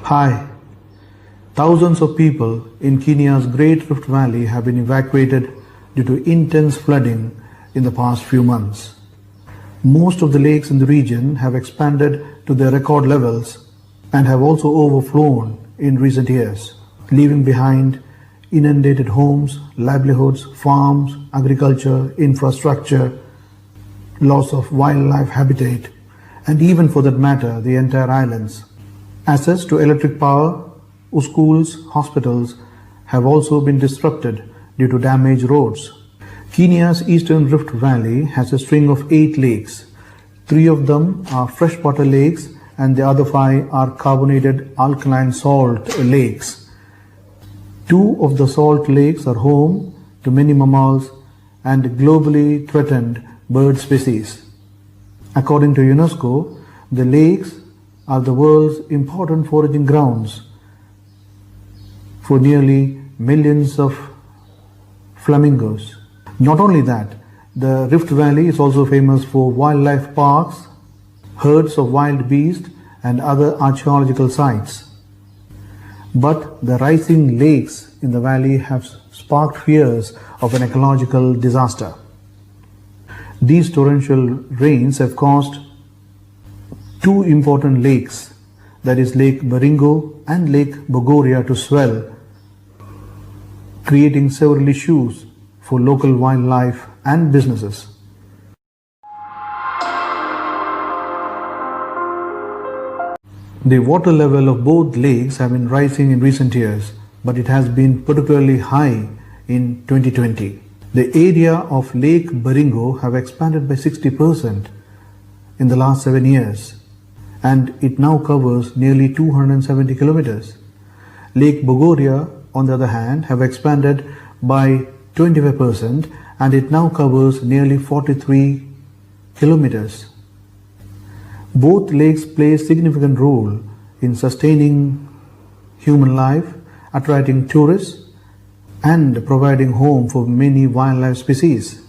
Hi. Thousands of people in Kenya's Great Rift Valley have been evacuated due to intense flooding in the past few months. Most of the lakes in the region have expanded to their record levels and have also overflown in recent years, leaving behind inundated homes, livelihoods, farms, agriculture, infrastructure, loss of wildlife habitat, and even for that matter, the entire islands. Access to electric power, schools, hospitals have also been disrupted due to damaged roads. Kenya's Eastern Rift Valley has a string of 8 lakes. 3 of them are freshwater lakes and the other 5 are carbonated alkaline salt lakes. 2 of the salt lakes are home to many mammals and globally threatened bird species. According to UNESCO, the lakes are the world's important foraging grounds for nearly millions of flamingos. Not only that, the Rift Valley is also famous for wildlife parks, herds of wild beasts, and other archaeological sites. But the rising lakes in the valley have sparked fears of an ecological disaster. These torrential rains have caused 2 important lakes, that is Lake Baringo and Lake Bogoria, to swell, creating several issues for local wildlife and businesses. The water level of both lakes have been rising in recent years, but it has been particularly high in 2020. The area of Lake Baringo have expanded by 60% in the last 7 years, and it now covers nearly 270 kilometers. Lake Bogoria, on the other hand, have expanded by 25% and it now covers nearly 43 kilometers. Both lakes play a significant role in sustaining human life, attracting tourists, and providing home for many wildlife species.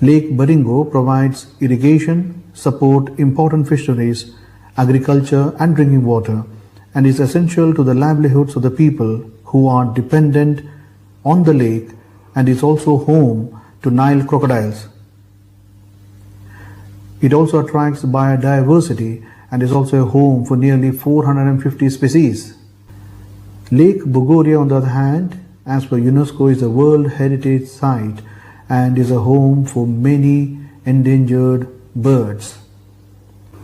Lake Baringo provides irrigation, support important fisheries, agriculture and drinking water, and is essential to the livelihoods of the people who are dependent on the lake, and is also home to Nile crocodiles. It also attracts biodiversity and is also a home for nearly 450 species. Lake Bogoria, on the other hand, as per UNESCO, is a World Heritage Site and is a home for many endangered birds,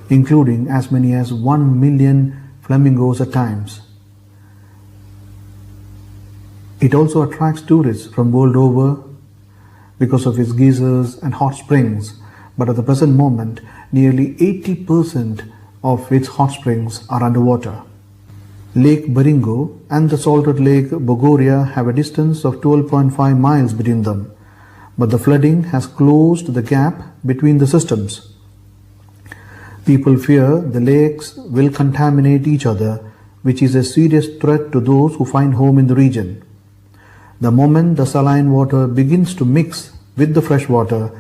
including as many as 1 million flamingos at times. It also attracts tourists from world over because of its geysers and hot springs, but at the present moment, nearly 80% of its hot springs are underwater. Lake Baringo and the salted Lake Bogoria have a distance of 12.5 miles between them, but the flooding has closed the gap between the systems. People fear the lakes will contaminate each other, which is a serious threat to those who find home in the region. The moment the saline water begins to mix with the fresh water,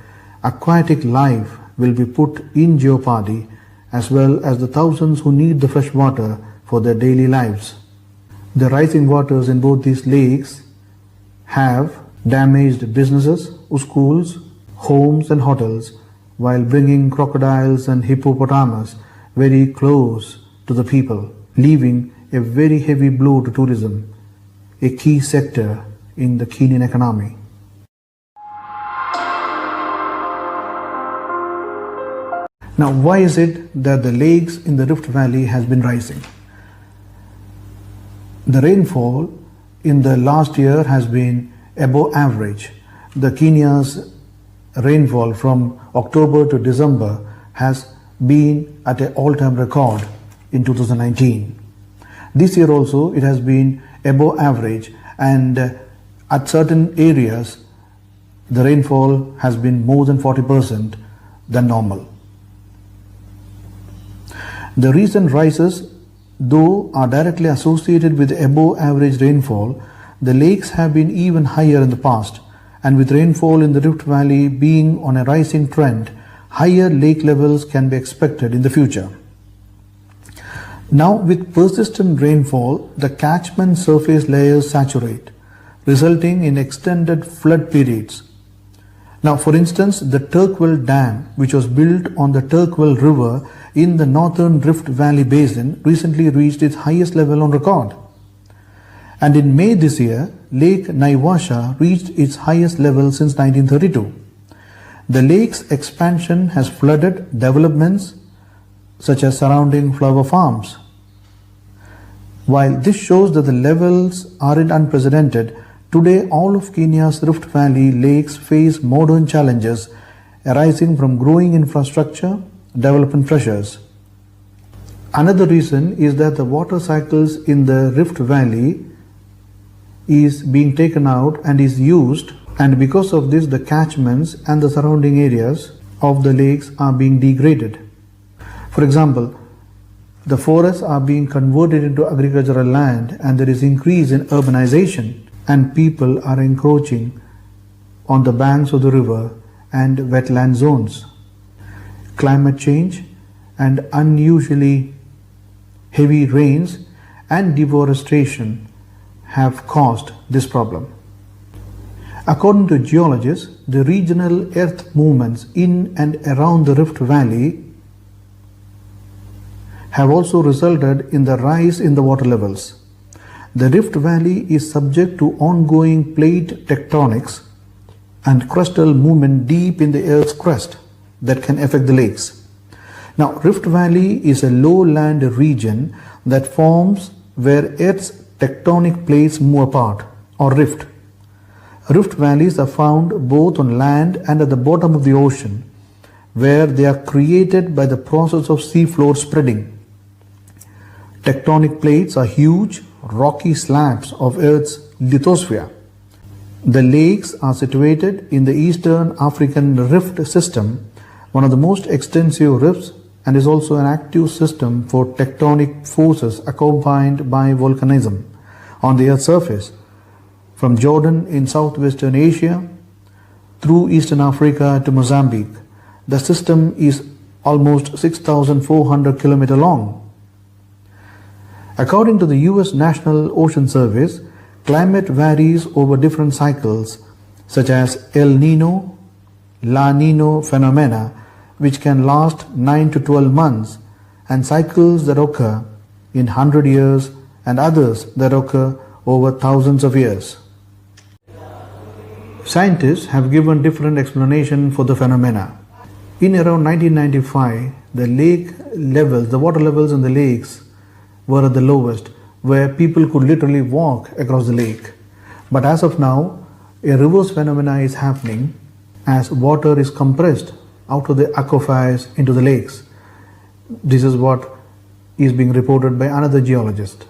aquatic life will be put in jeopardy, as well as the thousands who need the fresh water for their daily lives. The rising waters in both these lakes have damaged businesses, schools, homes and hotels, while bringing crocodiles and hippopotamus very close to the people, leaving a very heavy blow to tourism, a key sector in the Kenyan economy. Now, why is it that the lakes in the Rift Valley has been rising? The rainfall in the last year has been above average. The Kenya's rainfall from October to December has been at an all-time record in 2019. This year also it has been above average, and at certain areas the rainfall has been more than 40% than normal. The recent rises, though, are directly associated with above average rainfall. The lakes have been even higher in the past, and with rainfall in the Rift Valley being on a rising trend, higher lake levels can be expected in the future. Now, with persistent rainfall, the catchment surface layers saturate, resulting in extended flood periods. Now, for instance, the Turkwell Dam, which was built on the Turkwell River in the northern Rift Valley Basin, recently reached its highest level on record. And in May this year, Lake Naivasha reached its highest level since 1932. The lake's expansion has flooded developments such as surrounding flower farms. While this shows that the levels aren't unprecedented, today all of Kenya's Rift Valley lakes face modern challenges arising from growing infrastructure, development pressures. Another reason is that the water cycles in the Rift Valley is being taken out and is used, and because of this the catchments and the surrounding areas of the lakes are being degraded. For example, the forests are being converted into agricultural land and there is increase in urbanization and people are encroaching on the banks of the river and wetland zones. Climate change and unusually heavy rains and deforestation have caused this problem. According to geologists, the regional earth movements in and around the Rift Valley have also resulted in the rise in the water levels. The Rift Valley is subject to ongoing plate tectonics and crustal movement deep in the Earth's crust that can affect the lakes. Now, Rift Valley is a lowland region that forms where Earth's tectonic plates move apart or rift. Rift valleys are found both on land and at the bottom of the ocean, where they are created by the process of seafloor spreading. Tectonic plates are huge, rocky slabs of Earth's lithosphere. The lakes are situated in the Eastern African Rift System, one of the most extensive rifts, and is also an active system for tectonic forces accompanied by volcanism on the Earth's surface. From Jordan in southwestern Asia through Eastern Africa to Mozambique, the system is almost 6,400 kilometers long. According to the US National Ocean Service, climate varies over different cycles such as El Nino, La Nino phenomena, which can last 9 to 12 months, and cycles that occur in 100 years and others that occur over thousands of years. Scientists have given different explanations for the phenomena. In around 1995, the water levels in the lakes were at the lowest, where people could literally walk across the lake. But as of now, a reverse phenomena is happening as water is compressed out of the aquifers into the lakes. This is what is being reported by another geologist.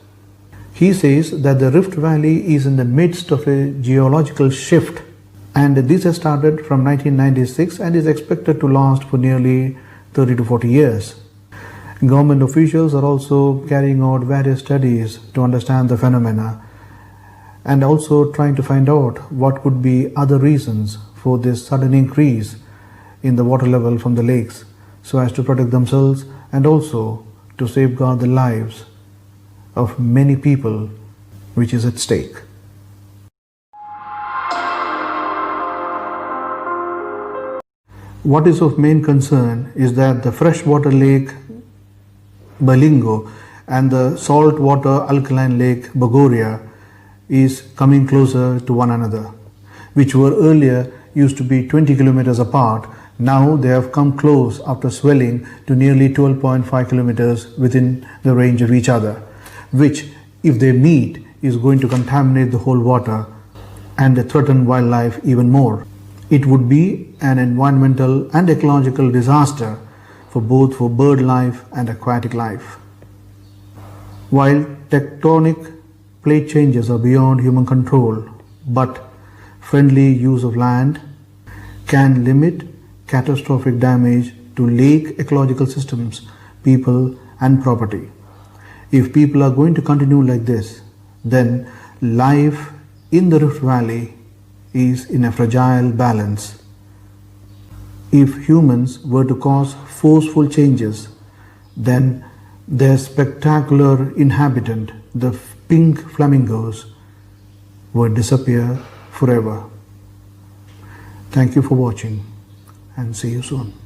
He says that the Rift Valley is in the midst of a geological shift, and this has started from 1996 and is expected to last for nearly 30 to 40 years. Government officials are also carrying out various studies to understand the phenomena and also trying to find out what could be other reasons for this sudden increase in the water level from the lakes, so as to protect themselves and also to safeguard the lives of many people, which is at stake. What is of main concern is that the freshwater lake Balingo and the saltwater alkaline lake Bogoria is coming closer to one another, which were earlier used to be 20 kilometers apart. Now they have come close after swelling to nearly 12.5 kilometers within the range of each other, which, if they meet, is going to contaminate the whole water and threaten wildlife even more. It would be an environmental and ecological disaster for both bird life and aquatic life. While tectonic plate changes are beyond human control, but friendly use of land can limit catastrophic damage to lake ecological systems, people and property. If people are going to continue like this, then life in the Rift Valley is in a fragile balance. If humans were to cause forceful changes, then their spectacular inhabitant, the pink flamingos, would disappear forever. Thank you for watching and see you soon.